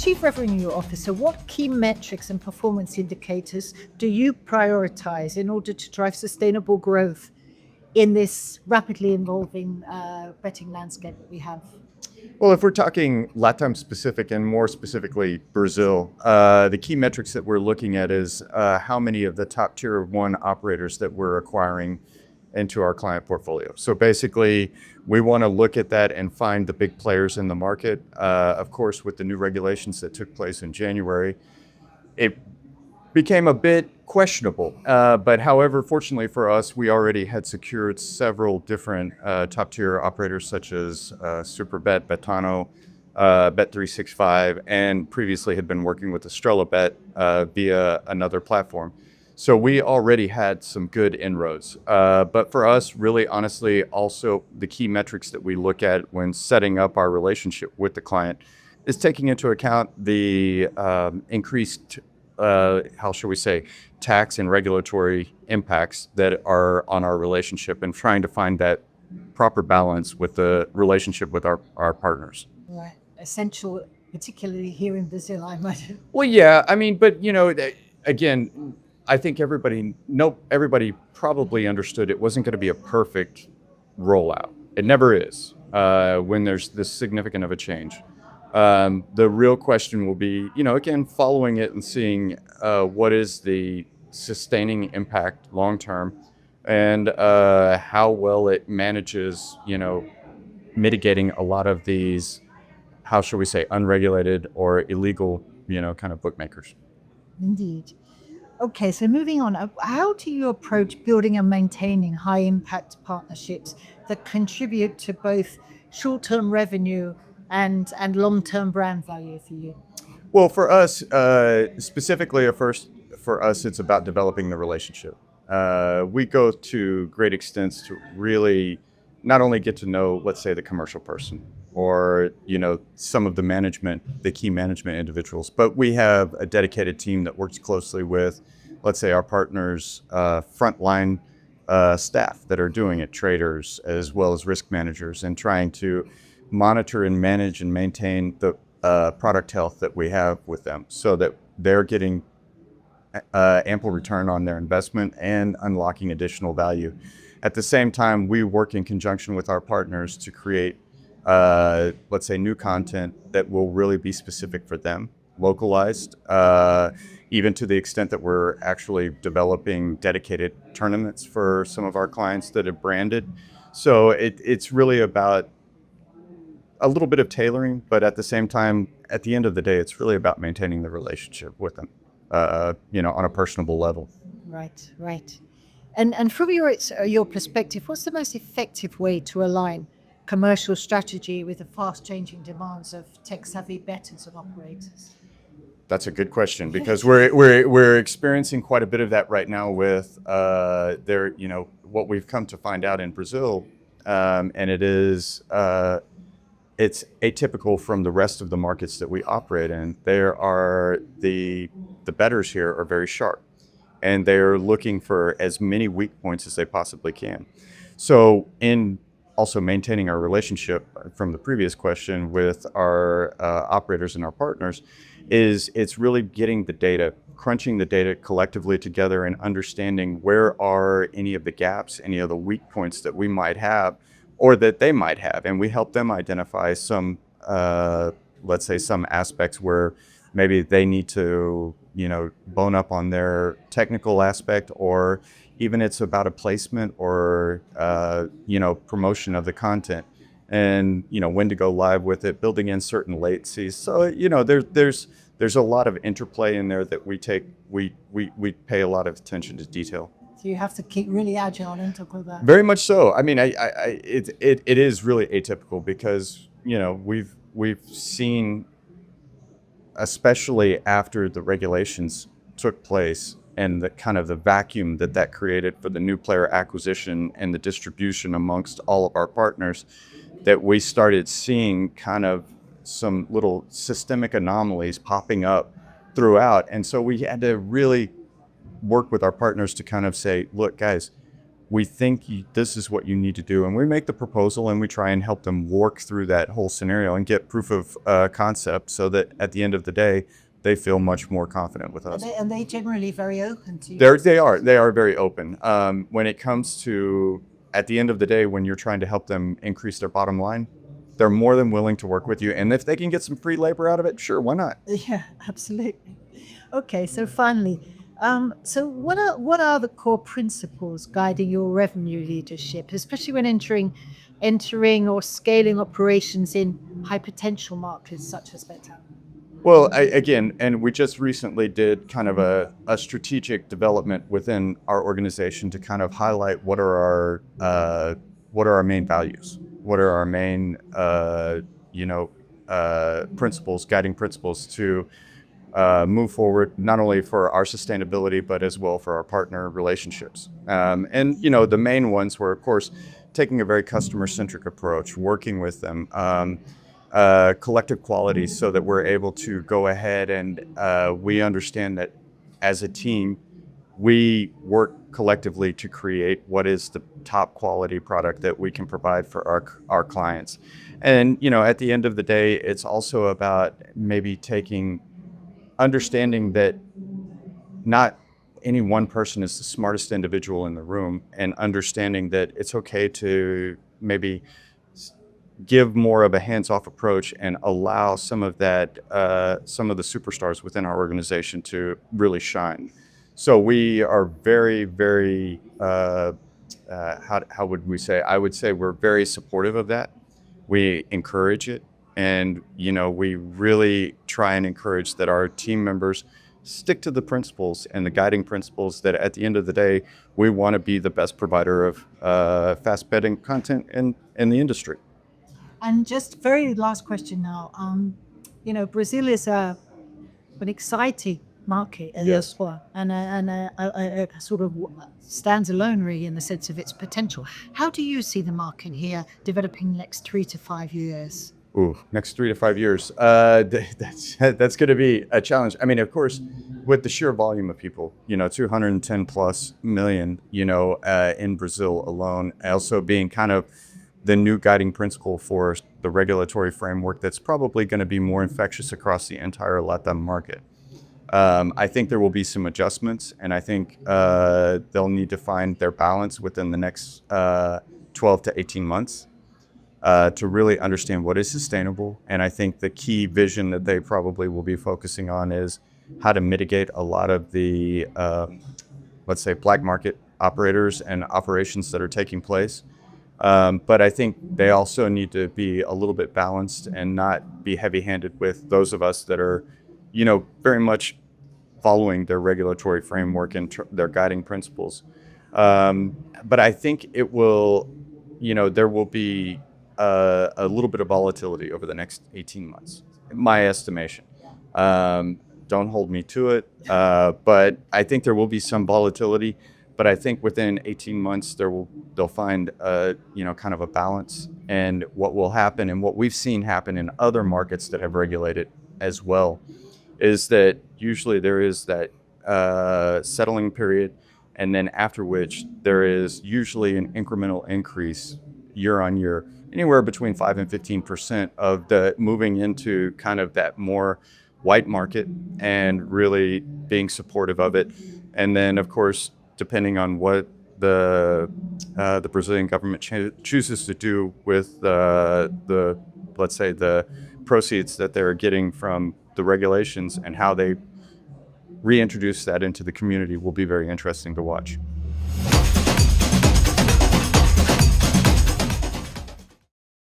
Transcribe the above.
Chief Revenue Officer, what key metrics and performance indicators do you prioritize in order to drive sustainable growth in this rapidly evolving betting landscape that we have? Well, if we're talking LATAM specific and more specifically Brazil, the key metrics that we're looking at is how many of the top tier one operators that we're acquiring into our client portfolio. So basically, we want to look at that and find the big players in the market. Of course, with the new regulations that took place in January, it became a bit questionable. But however, fortunately for us, we already had secured several different top tier operators such as Superbet, Betano, Bet365, and previously had been working with Estrella Bet via another platform. So we already had some good inroads. But for us, really honestly, also the key metrics that we look at when setting up our relationship with the client is taking into account the increased how shall we say, tax and regulatory impacts that are on our relationship and trying to find that proper balance with the relationship with our partners. Right. Essential, particularly here in Brazil, I might. Well, yeah, I mean, but again, I think everybody probably understood it wasn't going to be a perfect rollout. It never is when there's this significant of a change. The real question will be, again, following it and seeing what is the sustaining impact long term and how well it manages, mitigating a lot of these, how shall we say, unregulated or illegal, kind of bookmakers. Indeed. Okay, so moving on, how do you approach building and maintaining high impact partnerships that contribute to both short term revenue and long term brand value for you? Well, for us, specifically at first, for us, it's about developing the relationship. We go to great extents to really not only get to know, let's say, the commercial person or, some of the management, the key management individuals, but we have a dedicated team that works closely with, let's say, our partners' frontline staff that are doing it, traders as well as risk managers, and trying to monitor and manage and maintain the product health that we have with them so that they're getting ample return on their investment and unlocking additional value. At the same time, we work in conjunction with our partners to create, let's say, new content that will really be specific for them, localized, even to the extent that we're actually developing dedicated tournaments for some of our clients that are branded. So it's really about a little bit of tailoring, but at the same time, at the end of the day, it's really about maintaining the relationship with them, on a personable level. Right, right. And from your perspective, what's the most effective way to align commercial strategy with the fast changing demands of tech savvy bettors and operators? That's a good question because we're experiencing quite a bit of that right now with what we've come to find out in Brazil, and it is. It's atypical from the rest of the markets that we operate in. There are the bettors here are very sharp, and they're looking for as many weak points as they possibly can. So in also maintaining our relationship from the previous question with our operators and our partners, it's really getting the data, crunching the data collectively together and understanding where are any of the gaps, any of the weak points that we might have or that they might have. And we help them identify some, let's say, some aspects where maybe they need to, bone up on their technical aspect, or even it's about a placement or, promotion of the content and, when to go live with it, building in certain latencies. So, there's a lot of interplay in there that we pay a lot of attention to detail. So you have to keep really agile and tackle that. Very much so. I mean, it is really atypical because we've seen, especially after the regulations took place and the kind of the vacuum that created for the new player acquisition and the distribution amongst all of our partners, that we started seeing kind of some little systemic anomalies popping up throughout, and so we had to really work with our partners to kind of say, look, guys, we think this is what you need to do. And we make the proposal and we try and help them work through that whole scenario and get proof of concept so that at the end of the day, they feel much more confident with us. And they generally very open to you. They are very open. When it comes to at the end of the day, when you're trying to help them increase their bottom line, they're more than willing to work with you. And if they can get some free labor out of it, sure, why not? Yeah, absolutely. Okay, so finally, so what are the core principles guiding your revenue leadership, especially when entering or scaling operations in high potential markets such as LATAM? Well, again, and we just recently did kind of a strategic development within our organization to kind of highlight what are our main values, what are our main principles, guiding principles to move forward, not only for our sustainability, but as well for our partner relationships. And, the main ones were, of course, taking a very customer centric approach, working with them, collective quality so that we're able to go ahead and we understand that as a team, we work collectively to create what is the top quality product that we can provide for our clients. And, at the end of the day, it's also about maybe understanding that not any one person is the smartest individual in the room and understanding that it's okay to maybe give more of a hands-off approach and allow some of the superstars within our organization to really shine. So we are very, very, how would we say? I would say we're very supportive of that. We encourage it. And, we really try and encourage that our team members stick to the principles and the guiding principles that at the end of the day, we want to be the best provider of fast betting content in the industry. And just very last question now. Brazil is an exciting market Yes. as well, and a sort of stands alone really in the sense of its potential. How do you see the market here developing next 3 to 5 years? Ooh, next 3 to 5 years. That's going to be a challenge. I mean, of course, with the sheer volume of people, 210 plus million, in Brazil alone, also being kind of the new guiding principle for the regulatory framework that's probably going to be more infectious across the entire LATAM market. I think there will be some adjustments, and I think they'll need to find their balance within the next 12 to 18 months to really understand what is sustainable. And I think the key vision that they probably will be focusing on is how to mitigate a lot of the, let's say, black market operators and operations that are taking place. But I think they also need to be a little bit balanced and not be heavy-handed with those of us that are, very much following their regulatory framework and their guiding principles. But I think there will be a little bit of volatility over the next 18 months, my estimation. Don't hold me to it, but I think there will be some volatility. But I think within 18 months they'll find kind of a balance. And what will happen, and what we've seen happen in other markets that have regulated as well, is that usually there is that settling period, and then after which there is usually an incremental increase year on year, anywhere between 5 and 15% of the moving into kind of that more white market and really being supportive of it. And then, of course, depending on what the Brazilian government chooses to do with let's say the proceeds that they're getting from the regulations and how they reintroduce that into the community will be very interesting to watch.